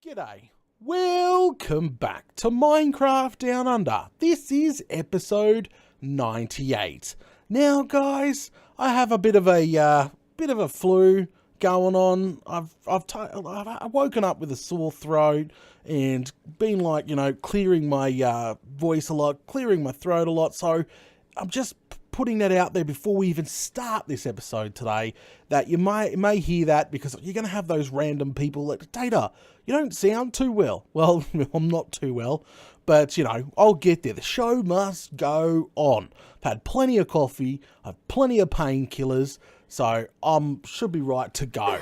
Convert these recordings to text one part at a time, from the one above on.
G'day. Welcome back to Minecraft Down Under. This is episode 98. Now, guys, I have a bit of a flu going on. I've woken up with a sore throat and been clearing my voice a lot, clearing my throat a lot. So I'm just putting that out there before we even start this episode today, that you may hear that, because you're going to have those random people that, Data, you don't sound too well. Well, I'm not too well, but I'll get there. The show must go on. I've had plenty of coffee, I've plenty of painkillers, so should be right to go.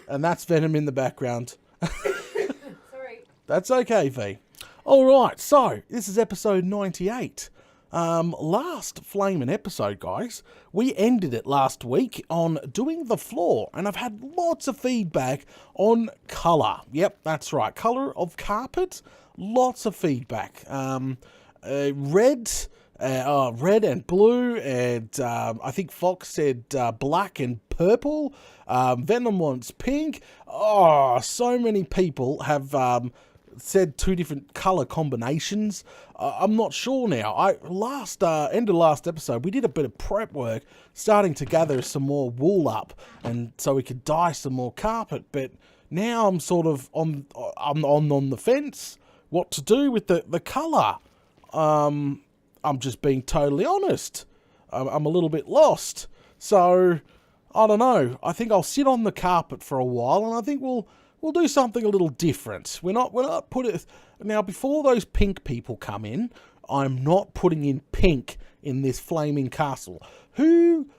And that's Venom in the background. Sorry. That's okay, V. Alright, so this is episode 98. Last flaming episode, guys, we ended it last week on doing the floor, and I've had lots of feedback on colour. Yep, that's right, colour of carpet, lots of feedback. Red and blue, and I think Fox said black and purple. Venom wants pink. Oh, so many people have said two different colour combinations. I'm not sure now. End of last episode, we did a bit of prep work, starting to gather some more wool up, and so we could dye some more carpet. But now I'm sort of on the fence what to do with the colour. I'm just being totally honest. I'm a little bit lost. So I don't know. I think I'll sit on the carpet for a while, and I think we'll do something a little different. We're not putting now, before those pink people come in, I'm not putting in pink in this flaming castle. Who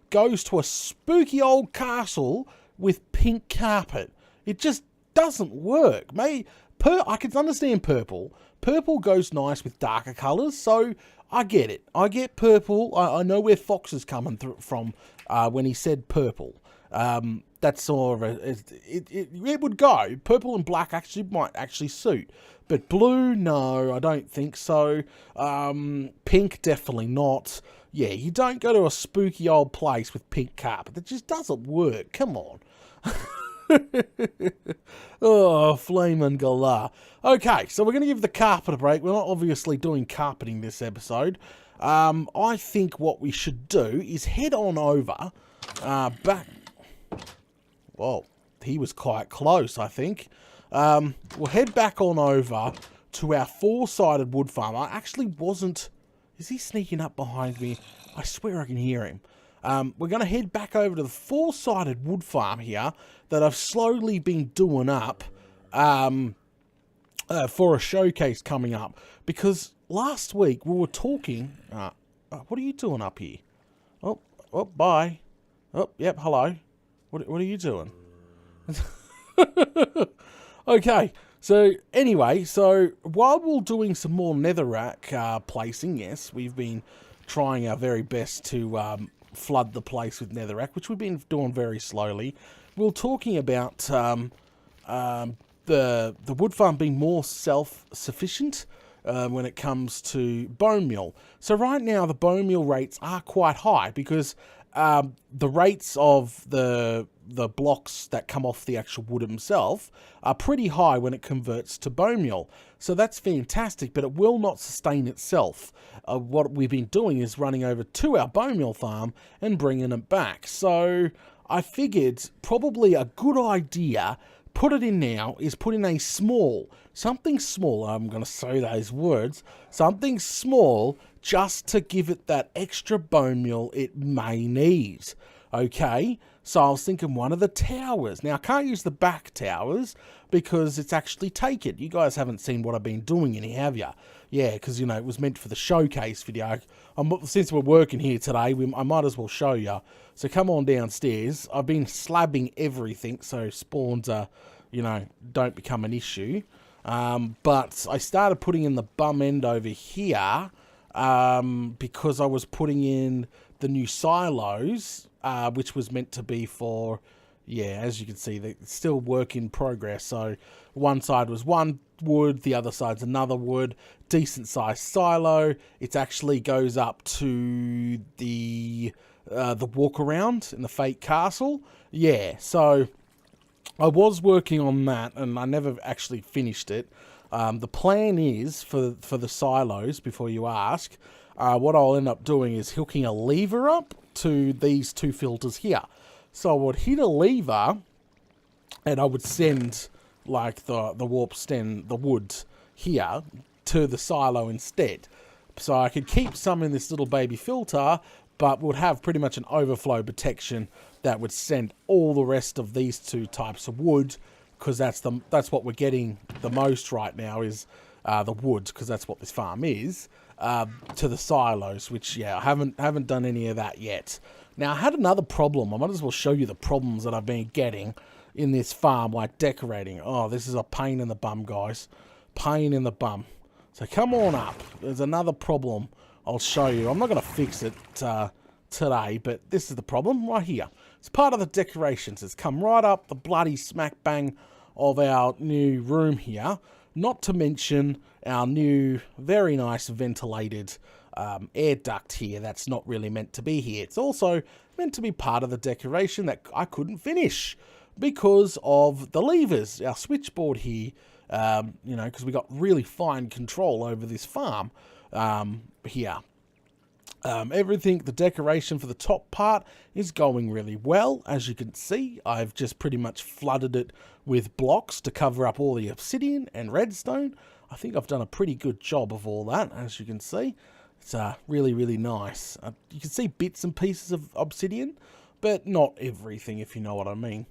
goes to a spooky old castle with pink carpet? It just doesn't work. I can understand purple. Purple goes nice with darker colours, so I get it. I get purple. I know where Fox is coming from when he said purple. That's sort of it would go. Purple and black might actually suit, but blue, no, I don't think so. Pink, definitely not. Yeah, you don't go to a spooky old place with pink carpet. That just doesn't work. Come on. Oh, flamin' galah. Okay, so we're going to give the carpet a break. We're not obviously doing carpeting this episode. I think what we should do is head on over back. Well, he was quite close, I think. We'll head back on over to our four-sided wood farm. I actually wasn't... Is he sneaking up behind me? I swear I can hear him. We're going to head back over to the four-sided wood farm here that I've slowly been doing up for a showcase coming up. Because last week we were talking... what are you doing up here? Oh, bye. Oh, yep, hello. What are you doing? Okay, so anyway, while we're doing some more netherrack placing, yes, we've been trying our very best to flood the place with netherrack, which we've been doing very slowly. We're talking about the wood farm being more self-sufficient when it comes to bone meal. So right now the bone meal rates are quite high because the rates of the blocks that come off the actual wood himself are pretty high when it converts to bone meal. So that's fantastic, but it will not sustain itself. What we've been doing is running over to our bone meal farm and bringing it back. So I figured probably a good idea, put it in now, is put in something small, I'm going to say those words, something small, just to give it that extra bone meal it may need. Okay, so I was thinking one of the towers. Now, I can't use the back towers because it's actually taken. You guys haven't seen what I've been doing in here, have you? Yeah, because, it was meant for the showcase video. Since we're working here today, I might as well show you. So come on downstairs. I've been slabbing everything so spawns are, don't become an issue. But I started putting in the bum end over here because I was putting in the new silos, which was meant to be for, yeah, as you can see, it's still work in progress. So one side was one wood, the other side's another wood, decent sized silo. It actually goes up to the walk around in the fake castle. Yeah, so I was working on that, and I never actually finished it. The plan is, for the silos, before you ask, what I'll end up doing is hooking a lever up to these two filters here. So I would hit a lever, and I would send, like, the warp stem, the wood here, to the silo instead. So I could keep some in this little baby filter, but would have pretty much an overflow protection that would send all the rest of these two types of wood, because that's what we're getting the most right now is the wood, because that's what this farm is, to the silos, which, yeah, I haven't done any of that yet. Now, I had another problem. I might as well show you the problems that I've been getting in this farm, like decorating. Oh, this is a pain in the bum, guys. Pain in the bum. So come on up. There's another problem I'll show you. I'm not going to fix it today, but this is the problem right here. It's part of the decorations. It's come right up the bloody smack bang of our new room here. Not to mention our new, very nice ventilated air duct here that's not really meant to be here. It's also meant to be part of the decoration that I couldn't finish because of the levers. Our switchboard here, you know, because we got really fine control over this farm here. Everything, the decoration for the top part is going really well. As you can see, I've just pretty much flooded it with blocks to cover up all the obsidian and redstone. I think I've done a pretty good job of all that, as you can see. It's really, really nice. You can see bits and pieces of obsidian, but not everything, if you know what I mean.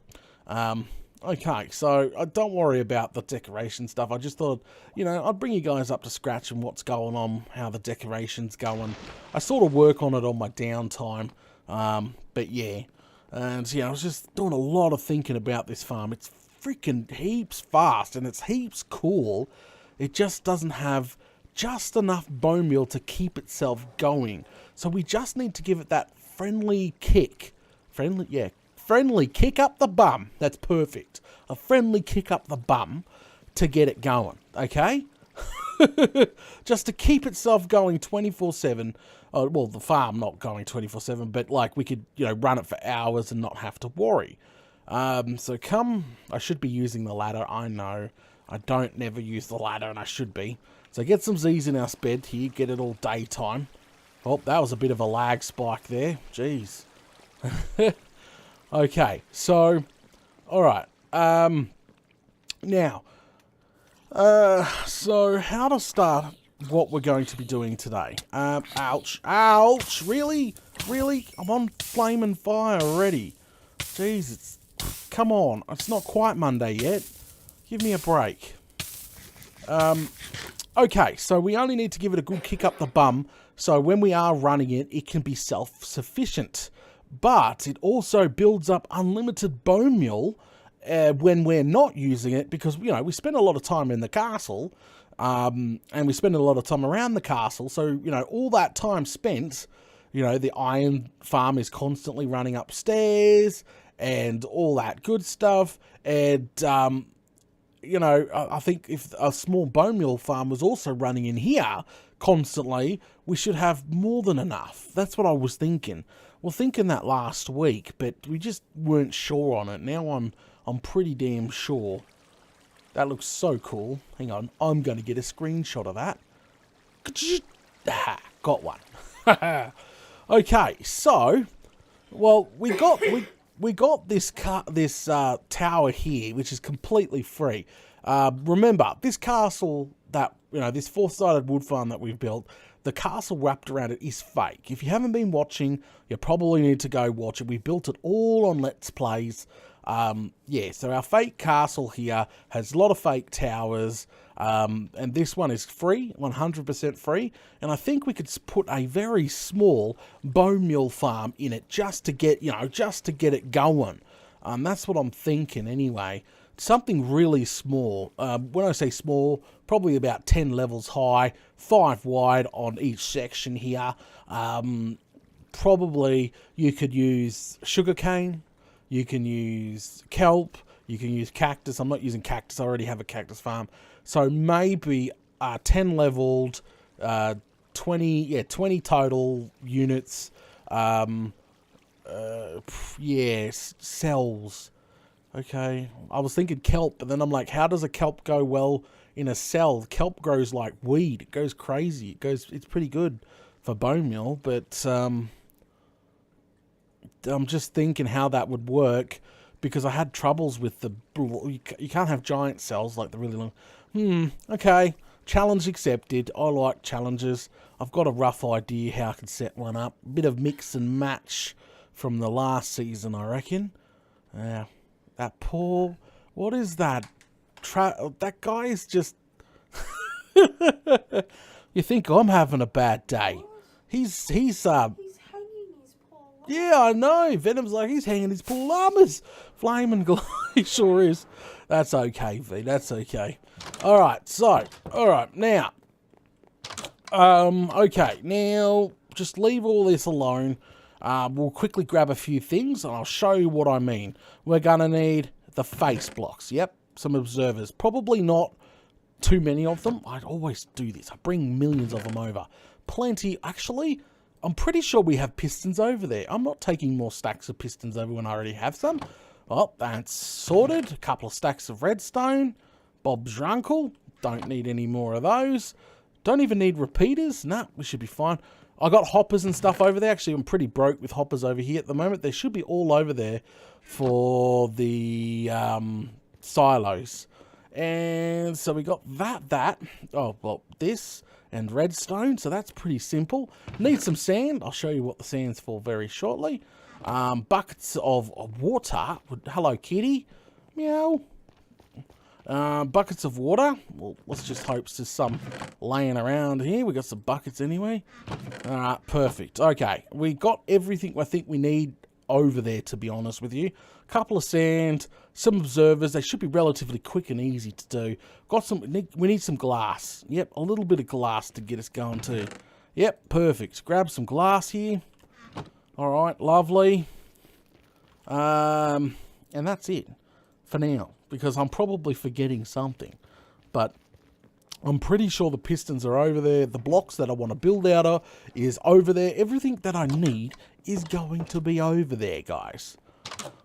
Okay, so don't worry about the decoration stuff. I just thought, you know, I'd bring you guys up to scratch and what's going on, how the decoration's going. I sort of work on it on my downtime, but yeah. And, you know, I was just doing a lot of thinking about this farm. It's freaking heaps fast, and it's heaps cool. It just doesn't have just enough bone meal to keep itself going. So we just need to give it that friendly kick. Friendly kick up the bum. That's perfect. A friendly kick up the bum to get it going. Okay? Just to keep itself going 24/7. Well, the farm not going 24/7, but like we could, you know, run it for hours and not have to worry. So I should be using the ladder. I know. I don't never use the ladder, and I should be. So get some Z's in our bed here. Get it all daytime. Oh, that was a bit of a lag spike there. Jeez. Okay, so, alright, now, so how to start what we're going to be doing today. Ouch, really, I'm on flame and fire already. Jeez, come on, it's not quite Monday yet, give me a break. Okay, so we only need to give it a good kick up the bum, so when we are running it, it can be self-sufficient. But it also builds up unlimited bone meal when we're not using it, because, you know, we spend a lot of time in the castle, and we spend a lot of time around the castle. So, you know, all that time spent, you know, the iron farm is constantly running upstairs and all that good stuff. And, you know, I think if a small bone meal farm was also running in here constantly, we should have more than enough. That's what I was thinking. Well, thinking that last week, but we just weren't sure on it. Now I'm pretty damn sure. That looks so cool. Hang on, I'm going to get a screenshot of that. Got one. Okay, so, well, we got this tower here, which is completely free. Remember, this castle that, you know, this four-sided wood farm that we've built, the castle wrapped around it is fake. If you haven't been watching, you probably need to go watch it. We built it all on Let's Plays. Yeah, so our fake castle here has a lot of fake towers, and this one is free, 100% free, and I think we could put a very small bone meal farm in it just to get, you know, just to get it going. That's what I'm thinking anyway. Something really small. When I say small, probably about 10 levels high, 5 wide on each section here. Probably you could use sugarcane, you can use kelp, you can use cactus. I'm not using cactus, I already have a cactus farm. So maybe 10 leveled, 20 total units. Cells. Okay, I was thinking kelp, but then I'm like, how does a kelp go well in a cell? Kelp grows like weed. It goes crazy. It's pretty good for bone meal, but I'm just thinking how that would work because I had troubles with you can't have giant cells like the really long. Okay, challenge accepted. I like challenges. I've got a rough idea how I can set one up. A bit of mix and match from the last season, I reckon. Yeah. That poor... What is that? That guy is just... You think I'm having a bad day. He's hanging his poor llama. Yeah, I know. Venom's like, he's hanging his poor llamas. Flame and glow. He sure is. That's okay, V. That's okay. Alright, so... Alright, now... Okay, now... Just leave all this alone. We'll quickly grab a few things and I'll show you what I mean. We're going to need the face blocks. Yep, some observers. Probably not too many of them. I always do this. I bring millions of them over. Plenty. Actually, I'm pretty sure we have pistons over there. I'm not taking more stacks of pistons over when I already have some. Oh, that's sorted. A couple of stacks of redstone. Bob's your uncle. Don't need any more of those. Don't even need repeaters. Nah, we should be fine. I got hoppers and stuff over there. Actually, I'm pretty broke with hoppers over here at the moment. They should be all over there for the silos. And so we got that. Oh, well, this and redstone. So that's pretty simple. Need some sand. I'll show you what the sand's for very shortly. Buckets of water. Hello, kitty. Meow. Buckets of water. Well, let's just hope there's some laying around here. We got some buckets anyway. Alright, perfect. Okay, we got everything I think we need over there, to be honest with you. Couple of sand, some observers. They should be relatively quick and easy to do. Got some. We need some glass. Yep, a little bit of glass to get us going too. Yep, perfect. Grab some glass here. Alright, lovely. And that's it for now, because I'm probably forgetting something. But I'm pretty sure the pistons are over there. The blocks that I want to build out of is over there. Everything that I need is going to be over there, guys.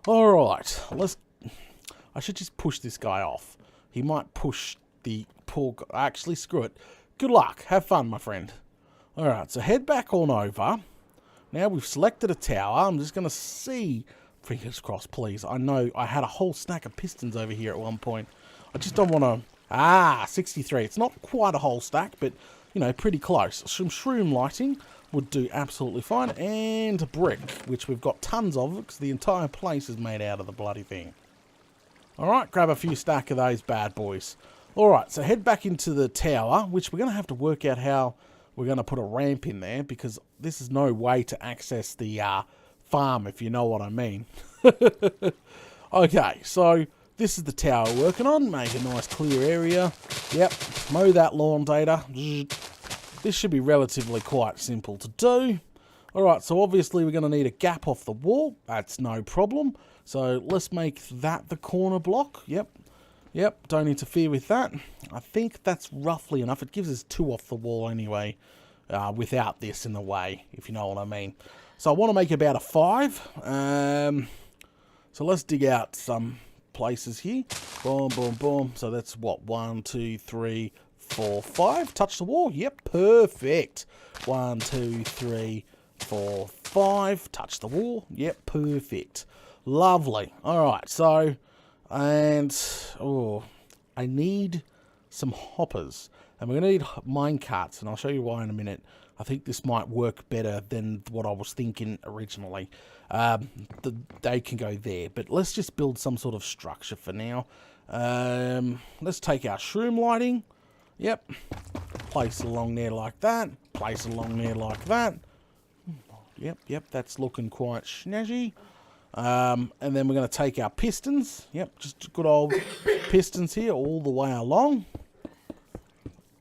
Alright, I should just push this guy off. He might push the poor guy. Actually, screw it. Good luck. Have fun, my friend. Alright, so head back on over. Now we've selected a tower. I'm just going to see... Fingers crossed, please. I know I had a whole stack of pistons over here at one point. I just don't want to... 63. It's not quite a whole stack, but, you know, pretty close. Some shroom lighting would do absolutely fine. And brick, which we've got tons of, because the entire place is made out of the bloody thing. Alright, grab a few stack of those bad boys. Alright, so head back into the tower, which we're going to have to work out how we're going to put a ramp in there, because this is no way to access the... farm, if you know what I mean. Okay, so this is the tower we're working on. Make a nice clear area. Yep, mow that lawn, Data. This should be relatively quite simple to do. Alright, so obviously we're going to need a gap off the wall. That's no problem. So let's make that the corner block. Yep, don't interfere with that. I think that's roughly enough. It gives us 2 off the wall anyway, without this in the way, if you know what I mean. So I want to make about a 5. So let's dig out some places here. Boom, boom, boom. So that's what? 1, 2, 3, 4, 5. Touch the wall. Yep, perfect. 1, 2, 3, 4, 5. Touch the wall. Yep, perfect. Lovely. Alright, so... And... Oh, I need some hoppers. And we're going to need mine carts, and I'll show you why in a minute. I think this might work better than what I was thinking originally. They can go there, but let's just build some sort of structure for now. Let's take our shroom lighting. Yep. Place it along there like that. Place it along there like that. Yep, that's looking quite snazzy. And then we're going to take our pistons. Yep, just good old pistons here all the way along.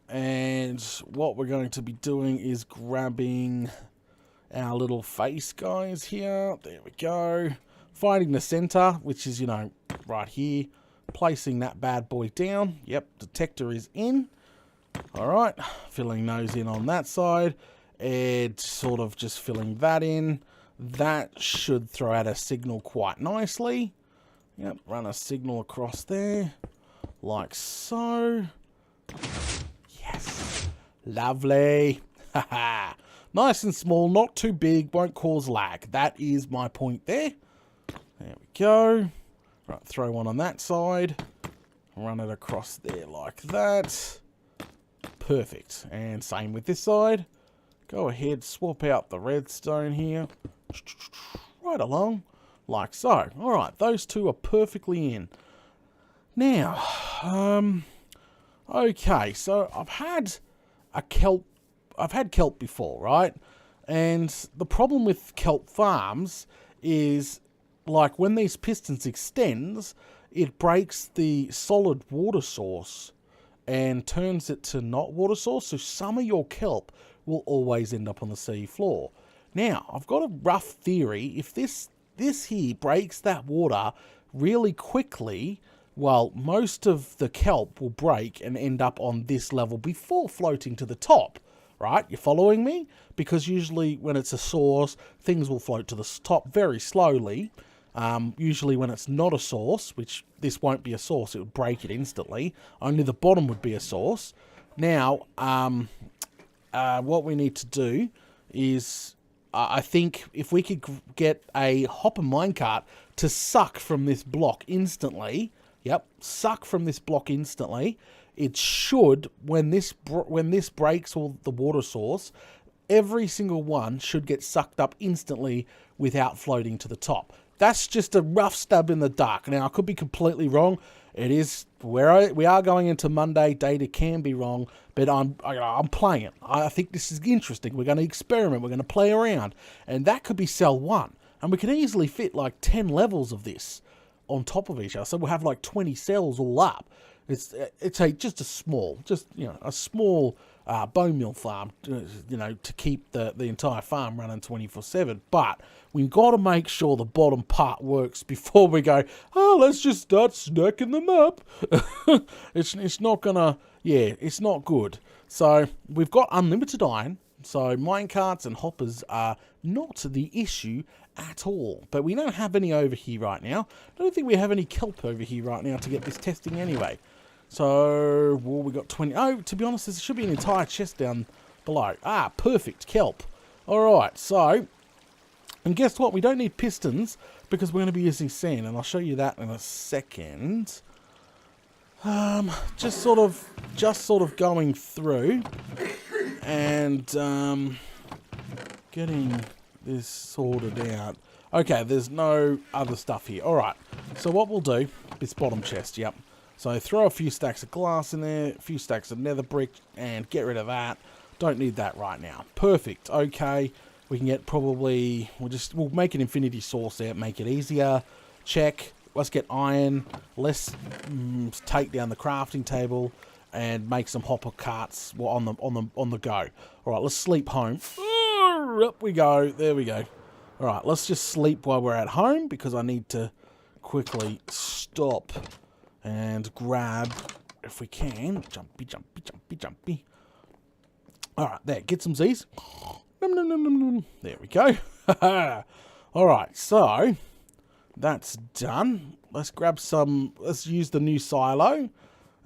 And what we're going to be doing is grabbing our little face guys here. There we go. Finding the center, which is, you know, right here. Placing that bad boy down. Yep, detector is in. Alright, filling those in on that side. And sort of just filling that in. That should throw out a signal quite nicely. Yep, run a signal across there, like so. Yes, lovely. Haha. Nice and small, not too big, won't cause lag. That is my point there. There we go. Right, throw one on that side. Run it across there like that. Perfect. And same with this side. Go ahead, swap out the redstone here. Right along, like so. Alright, those two are perfectly in. Now, okay, so I've had kelp before, right? And the problem with kelp farms is, like, when these pistons extends, it breaks the solid water source and turns it to not water source. So some of your kelp will always end up on the sea floor. Now, I've got a rough theory. If this here breaks that water really quickly, well, most of the kelp will break and end up on this level before floating to the top. Right? You're following me? Because usually when it's a source, things will float to the top very slowly. Usually when it's not a source, which this won't be a source, it would break it instantly. Only the bottom would be a source. Now, what we need to do is, I think if we could get a hopper minecart to suck from this block instantly, yep, suck from this block instantly, it should, when this breaks all the water source, every single one should get sucked up instantly without floating to the top. That's just a rough stab in the dark. Now, I could be completely wrong. It is where we are going into Monday. Data can be wrong, but I'm playing it. I think this is interesting. We're going to experiment. We're going to play around, and that could be cell 1. And we could easily fit like 10 levels of this on top of each other. So we'll have like 20 cells all up. It's just a small bone meal farm, to keep the entire farm running 24/7. But we've got to make sure the bottom part works before we go, oh, let's just start snacking them up. It's not gonna, it's not good. So we've got unlimited iron. So minecarts and hoppers are not the issue at all. But we don't have any over here right now. I don't think we have any kelp over here right now to get this testing anyway. So, well, we got 20. Oh, to be honest, there should be an entire chest down below. Ah, perfect, kelp. Alright, so, and guess what? We don't need pistons because we're going to be using sand, and I'll show you that in a second. Just sort of going through and getting this sorted out. Okay, there's no other stuff here. Alright, so what we'll do, this bottom chest, yep. So throw a few stacks of glass in there, a few stacks of nether brick, and get rid of that. Don't need that right now. Perfect. Okay, we can get probably, we'll make an infinity source there, make it easier. Check. Let's get iron. Let's take down the crafting table and make some hopper carts on the go. All right, let's sleep home. Up we go. There we go. All right, let's just sleep while we're at home because I need to quickly stop and grab, if we can, jumpy. Alright, there, get some Z's. There we go. Alright, so, that's done. Let's use the new silo.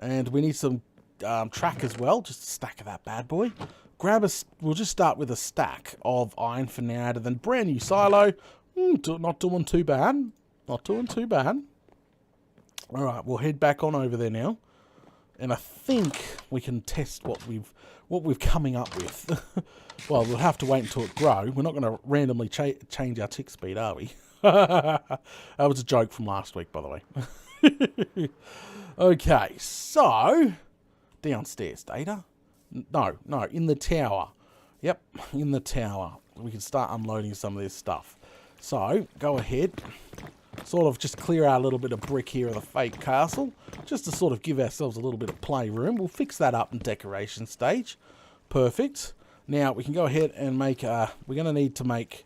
And we need some track as well, just a stack of that bad boy. We'll just start with a stack of iron for now, and then brand new silo. Not doing too bad. Not doing too bad. Alright, we'll head back on over there now. And I think we can test what we've coming up with. Well, we'll have to wait until it grows. We're not going to randomly change our tick speed, are we? That was a joke from last week, by the way. Okay, so downstairs, Data. No, in the tower. Yep, in the tower. We can start unloading some of this stuff. So, go ahead. Sort of just clear out a little bit of brick here of the fake castle, just to sort of give ourselves a little bit of playroom. We'll fix that up in decoration stage. Perfect. Now we can go ahead and make. We're going to need to make.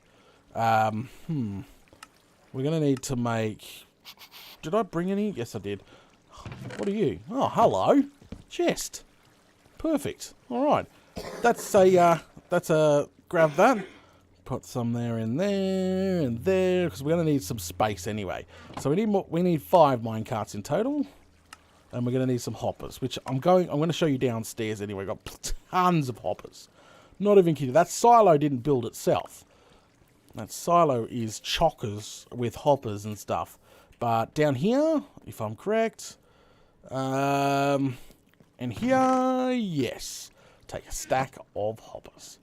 We're going to need to make. Did I bring any? Yes, I did. What are you? Oh, hello, chest. Perfect. All right. That's a. Grab that. Put some there and there and there, because we're going to need some space anyway. So we need 5 minecarts in total, and we're going to need some hoppers, which I'm going to show you downstairs anyway. We've got tons of hoppers. Not even kidding. That silo didn't build itself. That silo is chockers with hoppers and stuff. But down here, if I'm correct, and here, yes, take a stack of hoppers.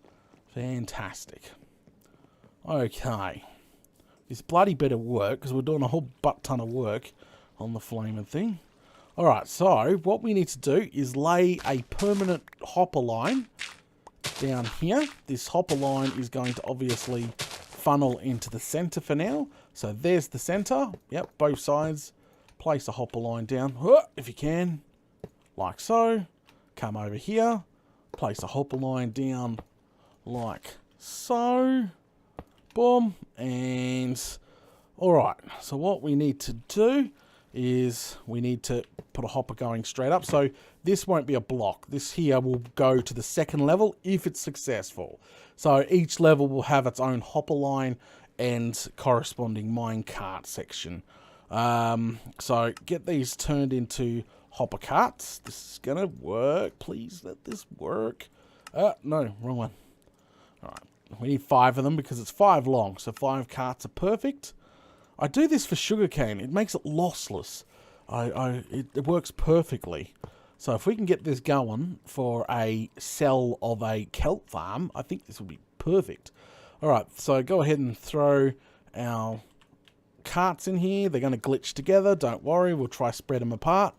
Fantastic. Okay. This bloody better work, because we're doing a whole butt ton of work on the flaming thing. Alright, so what we need to do is lay a permanent hopper line down here. This hopper line is going to obviously funnel into the center for now. So there's the center. Yep, both sides. Place a hopper line down, if you can, like so. Come over here. Place a hopper line down like so. Boom. And alright, so what we need to do is we need to put a hopper going straight up. So this won't be a block. This here will go to the second level if it's successful. So each level will have its own hopper line and corresponding minecart section. So get these turned into hopper carts. This is going to work. Please let this work. No, wrong one. Alright, we need 5 of them because it's 5 long. So 5 carts are perfect. I do this for sugarcane. It makes it lossless. It works perfectly. So if we can get this going for a cell of a kelp farm, I think this will be perfect. Alright, so go ahead and throw our carts in here. They're going to glitch together. Don't worry, we'll try spread them apart.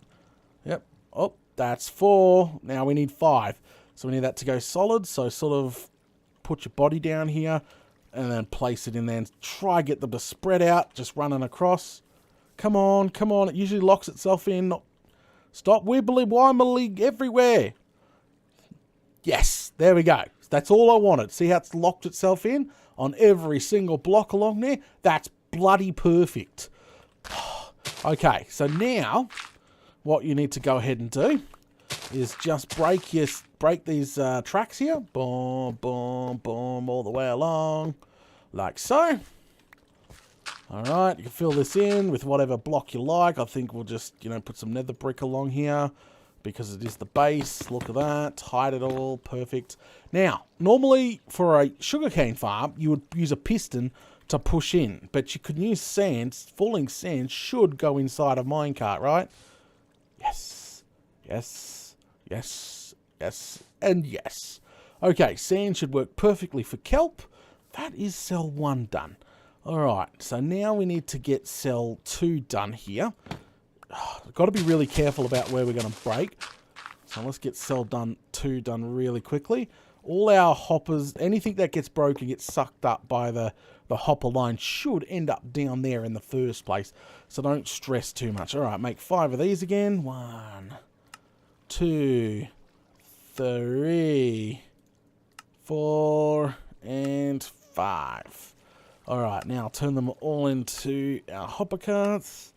Yep. Oh, that's 4. Now we need 5. So we need that to go solid. So sort of put your body down here and then place it in there and try get them to spread out, just running across. Come on, come on. It usually locks itself in. Stop wibbly wobbly everywhere. Yes, there we go. That's all I wanted. See how it's locked itself in on every single block along there? That's bloody perfect. Okay, so now what you need to go ahead and do is just break these tracks here. Boom, boom, boom, all the way along, like so. Alright, you can fill this in with whatever block you like. I think we'll just, put some nether brick along here because it is the base. Look at that. Hide it all. Perfect. Now, normally for a sugarcane farm, you would use a piston to push in, but you could use sand. Falling sand should go inside a minecart, right? Yes. Yes. Yes. Yes. And yes. Okay, sand should work perfectly for kelp. That is cell 1 done. Alright, so now we need to get cell 2 done here. Got to be really careful about where we're going to break. So let's get cell 2 done really quickly. All our hoppers, anything that gets broken gets sucked up by the hopper line should end up down there in the first place. So don't stress too much. Alright, make 5 of these again. 1, 2, 3, 4, and 5. Alright, now turn them all into our hopper carts.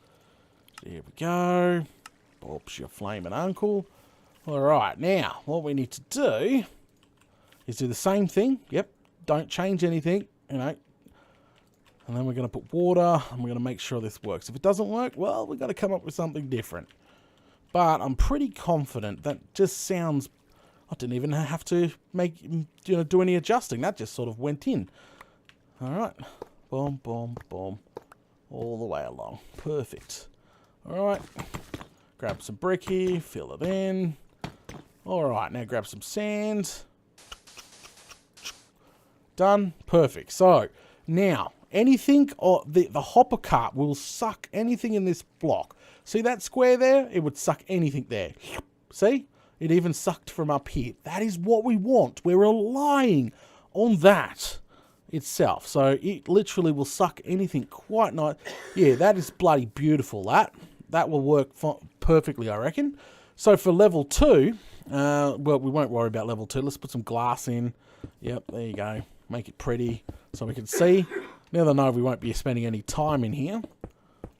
There we go. Oops, your flaming uncle. Alright, now what we need to do is do the same thing. Yep, don't change anything, And then we're going to put water, and we're going to make sure this works. If it doesn't work, well, we've got to come up with something different. But I'm pretty confident that just sounds... I didn't even have to do any adjusting. That just sort of went in. Alright. Boom, boom, boom. All the way along. Perfect. Alright. Grab some brick here. Fill it in. Alright, now grab some sand. Done. Perfect. So, now, anything, or the hopper cart will suck anything in this block. See that square there? It would suck anything there. See? It even sucked from up here. That is what we want. We're relying on that itself. So it literally will suck anything quite nice. Yeah, that is bloody beautiful. That will work perfectly, I reckon. So for level 2, well, we won't worry about level 2. Let's put some glass in. Yep, there you go. Make it pretty so we can see. Now they know we won't be spending any time in here.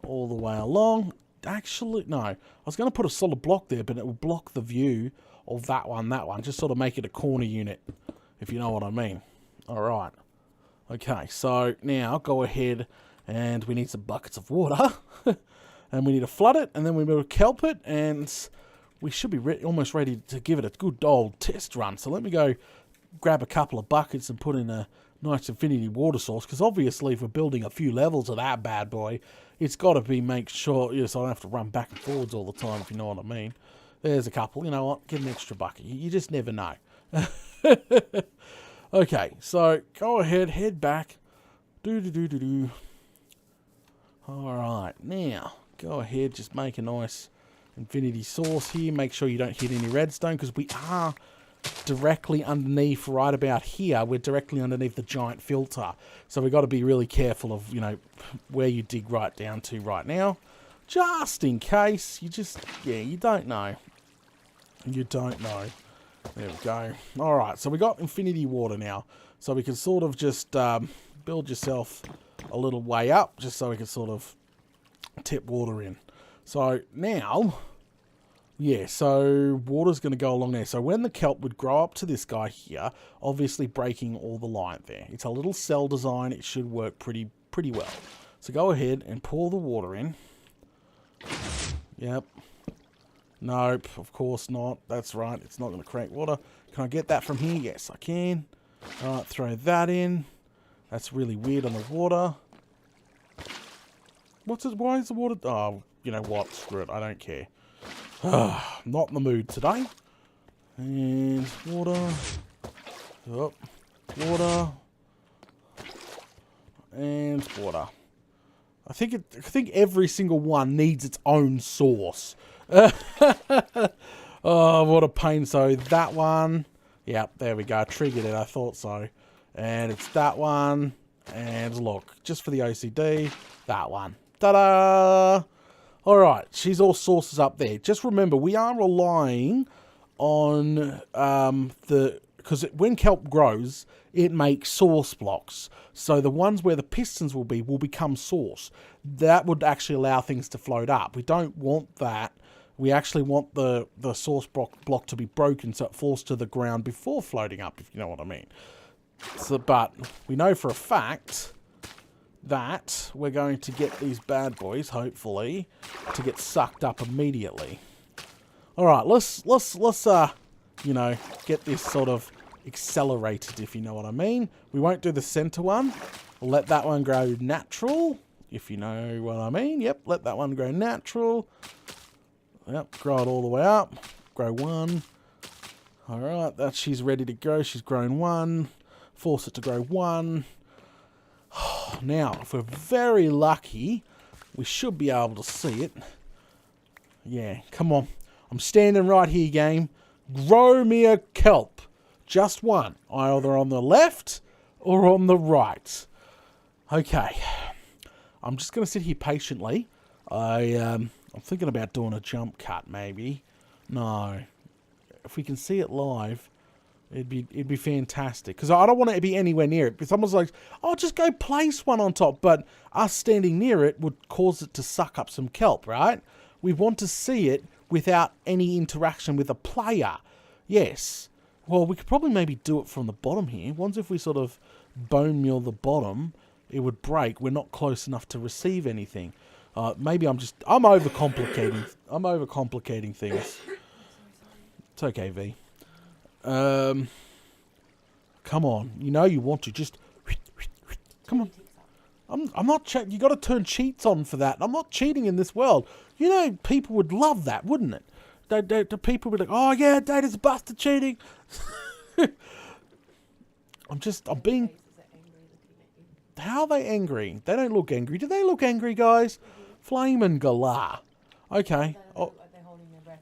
All the way along. Actually, no. I was going to put a solid block there, but it will block the view of that one. Just sort of make it a corner unit, if you know what I mean. Alright. Okay, so now go ahead and we need some buckets of water. And we need to flood it, and then we will kelp it, and we should be almost ready to give it a good old test run. So let me go grab a couple of buckets and put in a nice infinity water source, because obviously if we're building a few levels of that bad boy, it's got to be make sure, so I don't have to run back and forwards all the time, if you know what I mean. There's a couple. You know what? Get an extra bucket. You just never know. Okay, so go ahead, head back. Alright, now go ahead, just make a nice infinity source here. Make sure you don't hit any redstone, because we are directly underneath, right about here. We're directly underneath the giant filter. So we've got to be really careful of, where you dig right down to right now. Just in case. You don't know. You don't know. There we go. Alright, so we got infinity water now. So we can sort of just build yourself a little way up, just so we can sort of tip water in. So now, so water's going to go along there. So when the kelp would grow up to this guy here, obviously breaking all the line there. It's a little cell design. It should work pretty well. So go ahead and pour the water in. Yep. Nope, of course not. That's right. It's not going to create water. Can I get that from here? Yes, I can. All right, throw that in. That's really weird on the water. Why is the water... Oh, you know what? Screw it. I don't care. Not in the mood today. And water. Oh, water. And water. I think every single one needs its own source. Oh, what a pain. So that one. Yep, there we go. Triggered it. I thought so. And it's that one. And look, just for the OCD, that one. Ta-da! Alright, she's all sources up there. Just remember, we are relying on because when kelp grows, it makes source blocks. So the ones where the pistons will become source. That would actually allow things to float up. We don't want that. We actually want the source block to be broken so it falls to the ground before floating up, if you know what I mean. So, but we know for a fact that we're going to get these bad boys, hopefully, to get sucked up immediately. All right, let's get this sort of accelerated, if you know what I mean. We won't do the center one. We'll let that one grow natural, if you know what I mean. Yep, let that one grow natural. Yep, grow it all the way up. Grow one. All right, she's ready to go. She's grown one. Force it to grow one. Now, if we're very lucky, we should be able to see it. Yeah, come on. I'm standing right here, game. Grow me a kelp. Just one. Either on the left or on the right. Okay. I'm just going to sit here patiently. I'm thinking about doing a jump cut, maybe. No. If we can see it live, it'd be fantastic. Because I don't want it to be anywhere near it. Because someone's like, oh, just go place one on top. But us standing near it would cause it to suck up some kelp, right? We want to see it without any interaction with a player. Yes. Well, we could probably maybe do it from the bottom here. Once if we sort of bone meal the bottom, it would break. We're not close enough to receive anything. Maybe I'm overcomplicating things. It's okay, V. Come on. You know you want to just... Come on. I'm not... You got to turn cheats on for that. I'm not cheating in this world. You know, people would love that, wouldn't it? The people would be like, oh, yeah, Data's busted cheating. I'm being... How are they angry? They don't look angry. Do they look angry, guys? Flame and galah. Okay. Oh. They're holding their breath.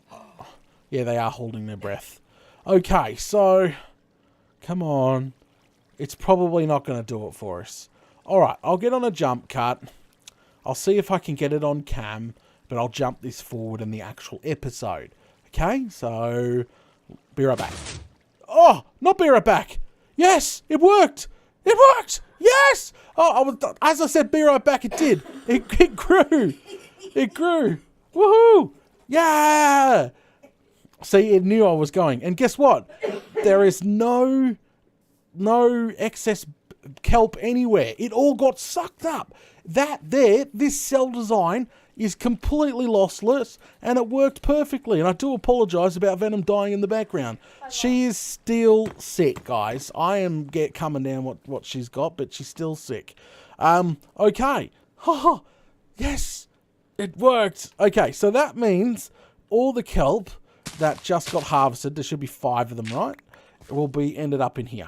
Yeah, they are holding their breath. Okay, so... Come on. It's probably not going to do it for us. Alright, I'll get on a jump cut. I'll see if I can get it on cam, but I'll jump this forward in the actual episode. Okay, so... Be right back. Oh! Not be right back! Yes! It worked! It worked! Yes! Oh, as I said, be right back, it did. It grew. It grew. Woohoo! Yeah! See, it knew I was going. And guess what? There is no excess kelp anywhere. It all got sucked up. This cell design is completely lossless, and it worked perfectly. And I do apologise about Venom dying in the background. She is still sick, guys. I am coming down what she's got, but she's still sick. Okay. Haha. Yes, it worked. Okay, so that means all the kelp that just got harvested, there should be 5 of them, right? Will be ended up in here.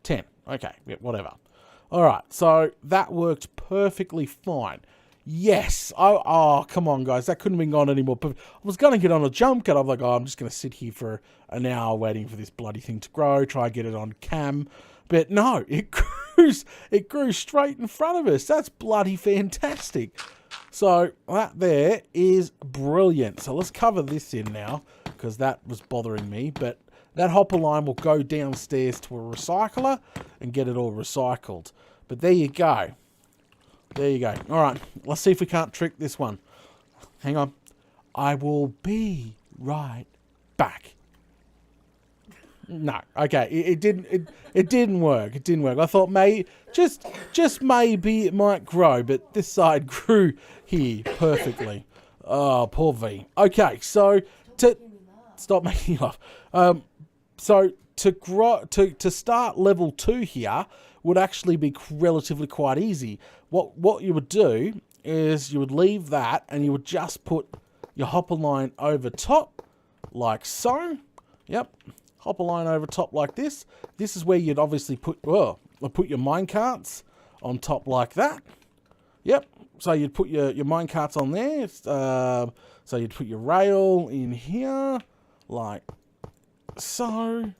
10. Okay, yeah, whatever. All right, so that worked perfectly fine. Yes. Oh, come on, guys. That couldn't have been gone anymore. I was going to get on a jump cut. I'm like, oh, I'm just going to sit here for an hour waiting for this bloody thing to grow, try and get it on cam. But no, it grew straight in front of us. That's bloody fantastic. So that there is brilliant. So let's cover this in now because that was bothering me. But that hopper line will go downstairs to a recycler and get it all recycled. But there you go. There you go. All right, let's see if we can't trick this one. Hang on. I will be right back. No, okay, it didn't work. It didn't work. I thought just maybe it might grow, but this side grew here perfectly. Oh, poor V. Okay, so stop making me laugh. So to start level 2 here would actually be relatively quite easy. What you would do is you would leave that and you would just put your hopper line over top like so. Yep. Hopper line over top like this. This is where you'd obviously put your mine carts on top like that. Yep. So you'd put your mine carts on there. So you'd put your rail in here like so.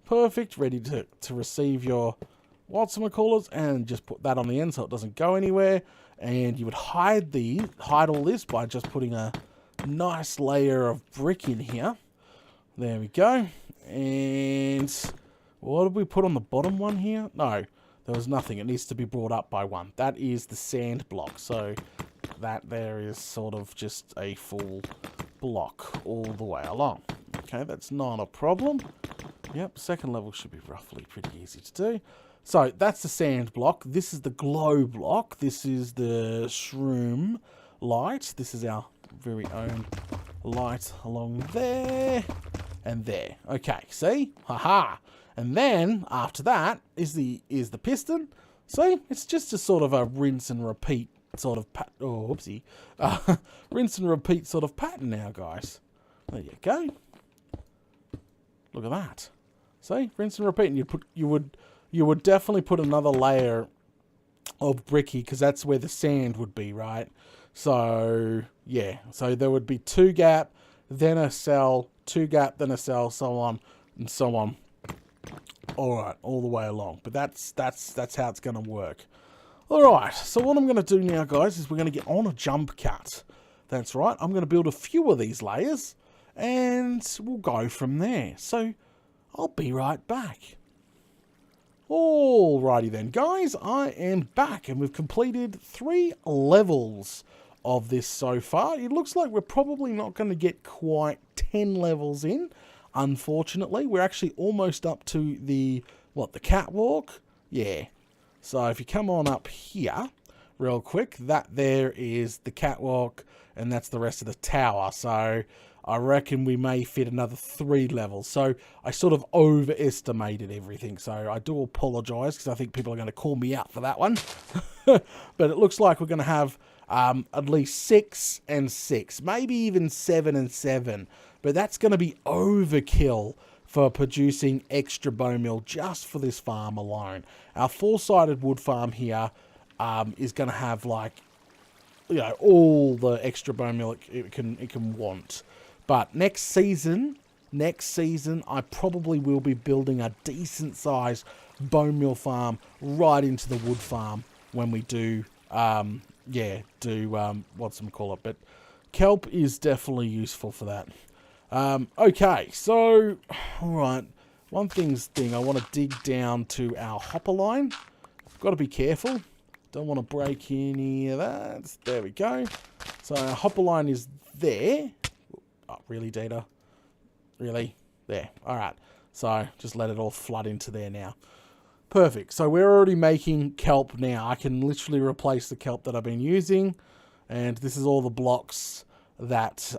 Perfect. Ready to receive your whatchamacallits, and just put that on the end so it doesn't go anywhere. And you would hide all this by just putting a nice layer of brick in here. There we go. And what did we put on the bottom one here? No, there was nothing. It needs to be brought up by 1. That is the sand block. So that there is sort of just a full block all the way along. Okay, that's not a problem. Yep, second level should be roughly pretty easy to do. So that's the sand block. This is the glow block. This is the shroom light. This is our very own light along there and there. Okay, see? Haha. And then after that is the piston. See? It's just a sort of a rinse and repeat sort of whoopsie. Rinse and repeat sort of pattern now, guys. There you go. Look at that. See? Rinse and repeat. And you would definitely put another layer of bricky because that's where the sand would be, right? So, yeah. So there would be 2 gap, then a cell, 2 gap, then a cell, so on and so on. All right, all the way along. But that's how it's going to work. All right. So what I'm going to do now, guys, is we're going to get on a jump cut. That's right. I'm going to build a few of these layers and we'll go from there. So I'll be right back. Alrighty then, guys, I am back and we've completed 3 levels of this so far. It looks like we're probably not going to get quite 10 levels in, unfortunately. We're actually almost up to the catwalk? Yeah. So if you come on up here real quick, that there is the catwalk and that's the rest of the tower. So I reckon we may fit another 3 levels. So I sort of overestimated everything. So I do apologise because I think people are going to call me out for that one. But it looks like we're going to have at least 6 and 6. Maybe even 7 and 7. But that's going to be overkill for producing extra bone meal just for this farm alone. Our 4-sided wood farm here is going to have all the extra bone meal it can want. But next season, I probably will be building a decent sized bone meal farm right into the wood farm when we do, whatchamacallit. But kelp is definitely useful for that. Okay, so, alright, one thing, I want to dig down to our hopper line. Got to be careful. Don't want to break any of that. There we go. So our hopper line is there. Oh, really, Data? Really? There. Alright. So, just let it all flood into there now. Perfect. So we're already making kelp now. I can literally replace the kelp that I've been using. And this is all the blocks that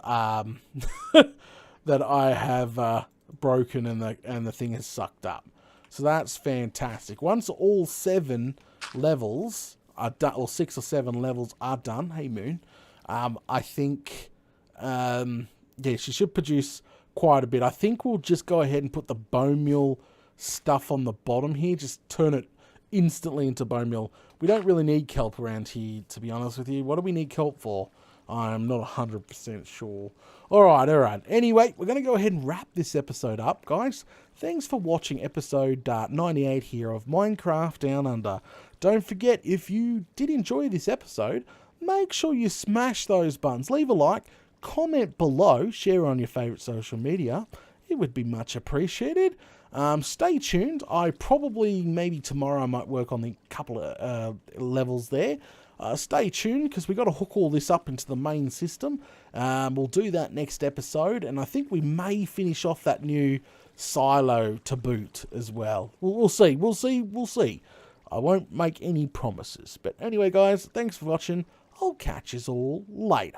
that I have broken and the thing has sucked up. So that's fantastic. Once all 7 levels are done, or 6 or 7 levels are done, hey Moon, I think, yeah, she should produce quite a bit. I think we'll just go ahead and put the bone meal stuff on the bottom here. Just turn it instantly into bone meal. We don't really need kelp around here, to be honest with you. What do we need kelp for? I'm not 100% sure. All right. Anyway, we're going to go ahead and wrap this episode up, guys. Thanks for watching episode 98 here of Minecraft Down Under. Don't forget, if you did enjoy this episode, make sure you smash those buttons. Leave a like, comment below, share on your favourite social media. It would be much appreciated. Stay tuned. Maybe tomorrow I might work on the couple of levels there. Stay tuned because we got to hook all this up into the main system. We'll do that next episode, and I think we may finish off that new silo to boot as well. We'll see. I won't make any promises. But anyway, guys, thanks for watching. I'll catch you all later.